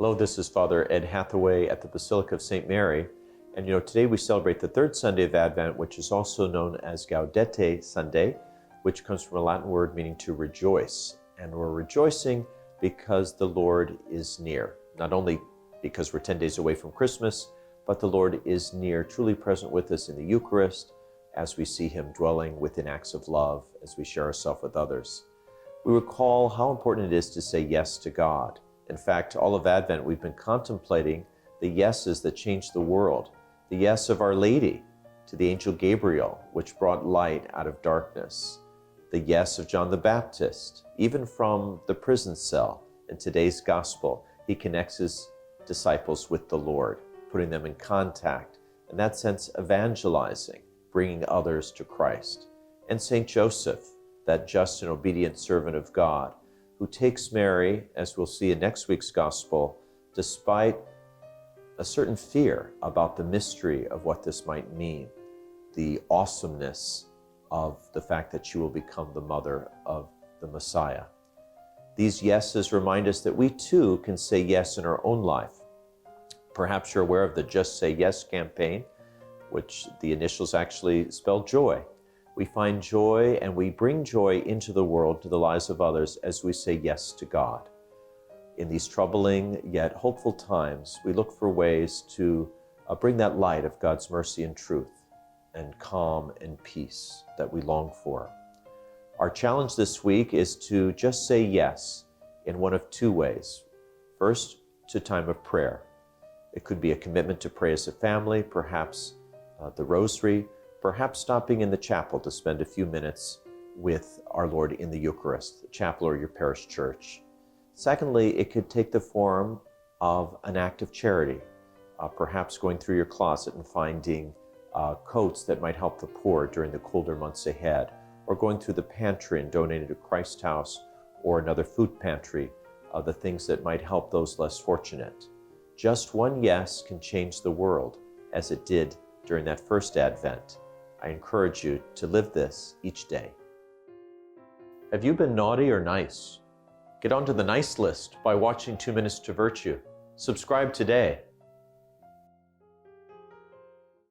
Hello, this is Father Ed Hathaway at the Basilica of St. Mary. And today we celebrate the third Sunday of Advent, which is also known as Gaudete Sunday, which comes from a Latin word meaning to rejoice. And we're rejoicing because the Lord is near. Not only because we're 10 days away from Christmas, but the Lord is near, truly present with us in the Eucharist, as we see him dwelling within acts of love, as we share ourselves with others. We recall how important it is to say yes to God. In fact, all of Advent, we've been contemplating the yeses that changed the world. The yes of Our Lady to the angel Gabriel, which brought light out of darkness. The yes of John the Baptist, even from the prison cell. In today's gospel, he connects his disciples with the Lord, putting them in contact, in that sense evangelizing, bringing others to Christ. And St. Joseph, that just and obedient servant of God, who takes Mary, as we'll see in next week's gospel, despite a certain fear about the mystery of what this might mean, the awesomeness of the fact that she will become the mother of the Messiah. These yeses remind us that we too can say yes in our own life. Perhaps you're aware of the Just Say Yes campaign, which the initials actually spell joy. We find joy and we bring joy into the world, to the lives of others, as we say yes to God. In these troubling yet hopeful times, we look for ways to bring that light of God's mercy and truth and calm and peace that we long for. Our challenge this week is to just say yes in one of two ways. First, to time of prayer. It could be a commitment to pray as a family, perhaps the rosary, perhaps stopping in the chapel to spend a few minutes with our Lord in the Eucharist, the chapel or your parish church. Secondly, it could take the form of an act of charity, perhaps going through your closet and finding coats that might help the poor during the colder months ahead, or going through the pantry and donating to Christ House or another food pantry, the things that might help those less fortunate. Just one yes can change the world, as it did during that first Advent. I encourage you to live this each day. Have you been naughty or nice? Get onto the nice list by watching 2 Minutes to Virtue. Subscribe today.